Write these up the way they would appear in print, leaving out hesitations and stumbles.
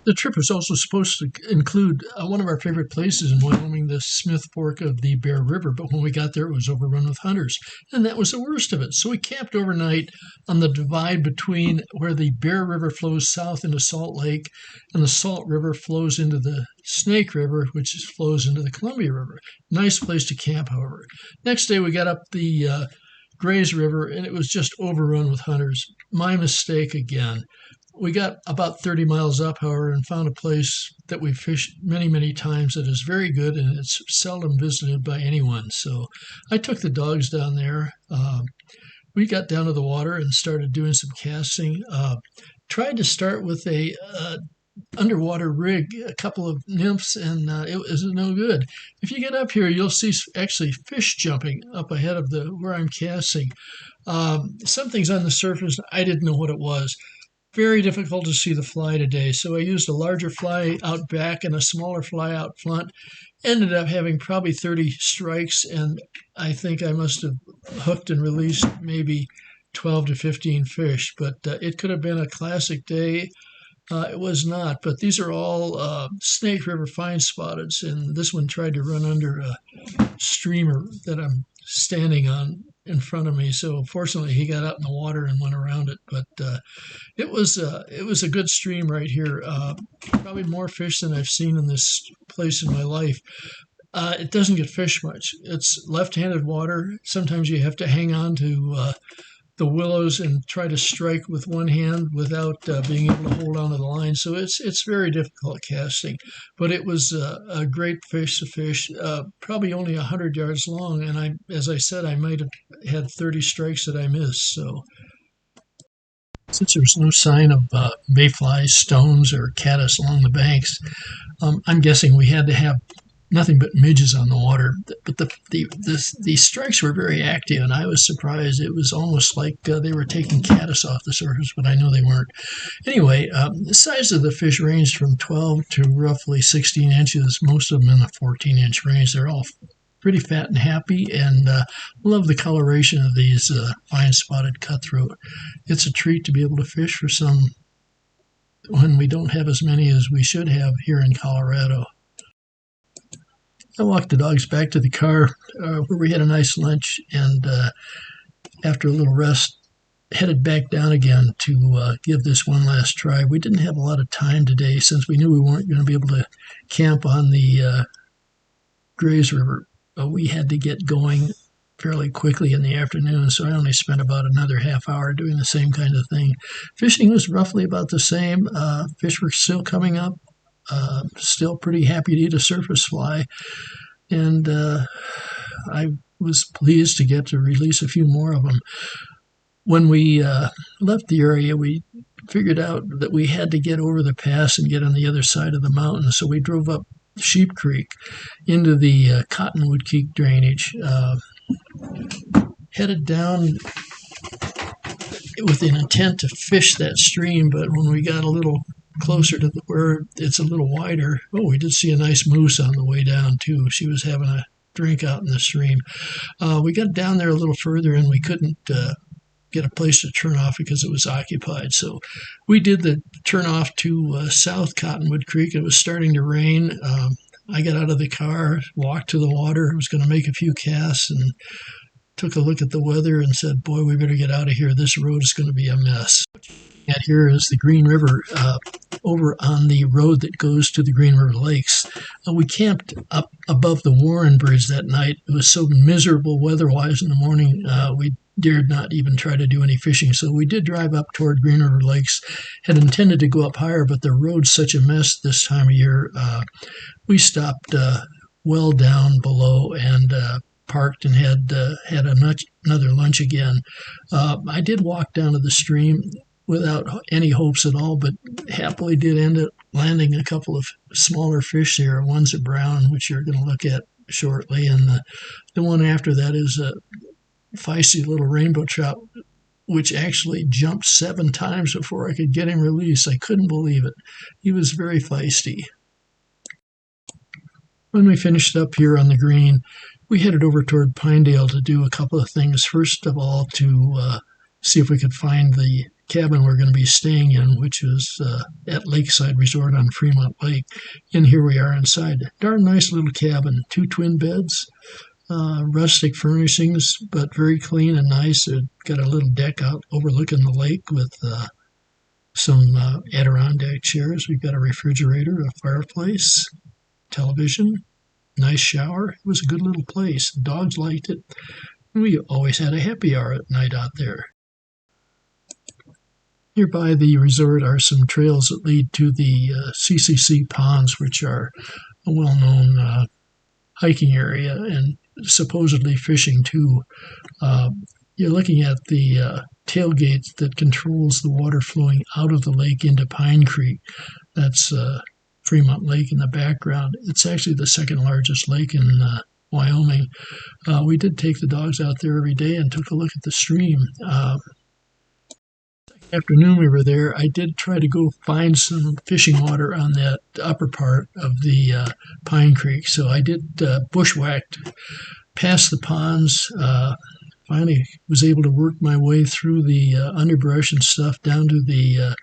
The trip was also supposed to include one of our favorite places in Wyoming, the Smith Fork of the Bear River, but when we got there, it was overrun with hunters, and that was the worst of it. So we camped overnight on the divide between where the Bear River flows south into Salt Lake, and the Salt River flows into the Snake River, which flows into the Columbia River. Nice place to camp, however. Next day, we got up the Grays River, and it was just overrun with hunters. My mistake again. We got about 30 miles up, however, and found a place that we fished many, many times that is very good, and it's seldom visited by anyone. So I took the dogs down there. We got down to the water and started doing some casting. Tried to start with a underwater rig, a couple of nymphs, and it was no good. If you get up here, you'll see actually fish jumping up ahead of where I'm casting. Something's on the surface. I didn't know what it was. Very difficult to see the fly today, so I used a larger fly out back and a smaller fly out front. Ended up having probably 30 strikes, and I think I must have hooked and released maybe 12 to 15 fish, but it could have been a classic day. It was not, but these are all Snake River fine spotteds, and this one tried to run under a streamer that I'm standing on in front of me. So fortunately, he got out in the water and went around it. But it was a good stream right here. Probably more fish than I've seen in this place in my life. It doesn't get fished much. It's left-handed water. Sometimes you have to hang on to the willows and try to strike with one hand without being able to hold on to the line. So it's very difficult casting, but it was a great fish to fish, probably only 100 yards long. And as I said, I might have had 30 strikes that I missed. So since there was no sign of mayflies, stones, or caddis along the banks, I'm guessing we had to have nothing but midges on the water. But the strikes were very active, and I was surprised. It was almost like they were taking caddis off the surface, but I know they weren't. Anyway, the size of the fish ranged from 12 to roughly 16 inches, most of them in the 14-inch range. They're all pretty fat and happy, and love the coloration of these fine spotted cutthroat. It's a treat to be able to fish for some when we don't have as many as we should have here in Colorado. I walked the dogs back to the car where we had a nice lunch, and after a little rest, headed back down again to give this one last try. We didn't have a lot of time today since we knew we weren't going to be able to camp on the Grays River. We had to get going fairly quickly in the afternoon, so I only spent about another half hour doing the same kind of thing. Fishing was roughly about the same. Fish were still coming up. Still pretty happy to eat a surface fly, and I was pleased to get to release a few more of them. When we left the area, we figured out that we had to get over the pass and get on the other side of the mountain, so we drove up Sheep Creek into the Cottonwood Creek drainage, headed down with an intent to fish that stream, but when we got a little closer to where it's a little wider, we did see a nice moose on the way down too. She was having a drink out in the stream. We got down there a little further and we couldn't get a place to turn off because it was occupied. So we did the turn off to South Cottonwood Creek. It was starting to rain. I got out of the car, walked to the water. I was going to make a few casts and took a look at the weather and said, boy, we better get out of here. This road is going to be a mess. And here is the Green River over on the road that goes to the Green River Lakes. We camped up above the Warren Bridge that night. It was so miserable weather-wise in the morning, we dared not even try to do any fishing. So we did drive up toward Green River Lakes, had intended to go up higher, but the road's such a mess this time of year. We stopped well down below and parked and had another lunch again. I did walk down to the stream without any hopes at all, but happily did end up landing a couple of smaller fish there. One's a brown, which you're going to look at shortly, and the one after that is a feisty little rainbow trout, which actually jumped 7 times before I could get him released. I couldn't believe it. He was very feisty. When we finished up here on the green, we headed over toward Pinedale to do a couple of things. First of all, to see if we could find the cabin we're going to be staying in, which is at Lakeside Resort on Fremont Lake. And here we are inside. Darn nice little cabin, 2 twin beds, rustic furnishings, but very clean and nice. It got a little deck out overlooking the lake with some Adirondack chairs. We've got a refrigerator, a fireplace, television, nice shower. It was a good little place. The dogs liked it. We always had a happy hour at night out there. Nearby the resort are some trails that lead to the CCC ponds, which are a well-known hiking area and supposedly fishing too. You're looking at the tailgate that controls the water flowing out of the lake into Pine Creek. That's Fremont Lake in the background. It's actually the second largest lake in Wyoming. We did take the dogs out there every day and took a look at the stream. Afternoon we were there, I did try to go find some fishing water on that upper part of the Pine Creek. So I did bushwhacked past the ponds. Finally was able to work my way through the underbrush and stuff down to the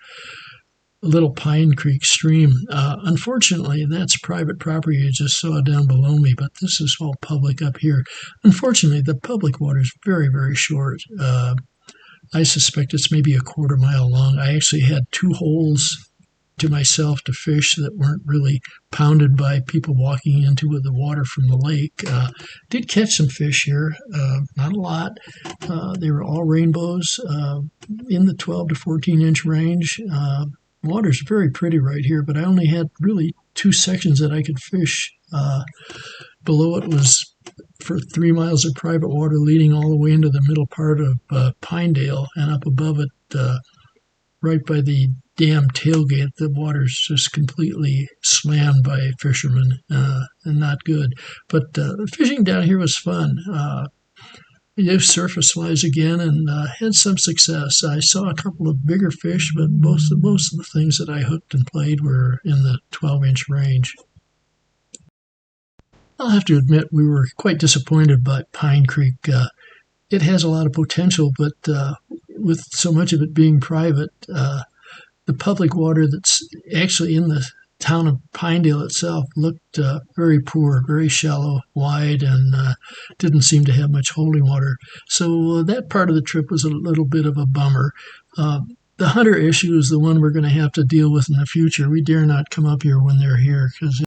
little Pine Creek stream. Unfortunately, that's private property. You just saw down below me, but this is all public up here. Unfortunately, the public water is very, very short. I suspect it's maybe a quarter mile long. I actually had 2 holes to myself to fish that weren't really pounded by people walking into the water from the lake. Did catch some fish here, not a lot. They were all rainbows in the 12 to 14 inch range. Water's very pretty right here, but I only had really 2 sections that I could fish. Below it was for 3 miles of private water leading all the way into the middle part of Pinedale, and up above it, right by the dam tailgate, the water's just completely slammed by fishermen and not good. But fishing down here was fun. Surface-wise again, and had some success. I saw a couple of bigger fish, but most of the things that I hooked and played were in the 12-inch range. I'll have to admit we were quite disappointed by Pine Creek. It has a lot of potential, but with so much of it being private, the public water that's actually in the town of Pinedale itself looked very poor, very shallow, wide, and didn't seem to have much holding water. So that part of the trip was a little bit of a bummer. The hunter issue is the one we're going to have to deal with in the future. We dare not come up here when they're here because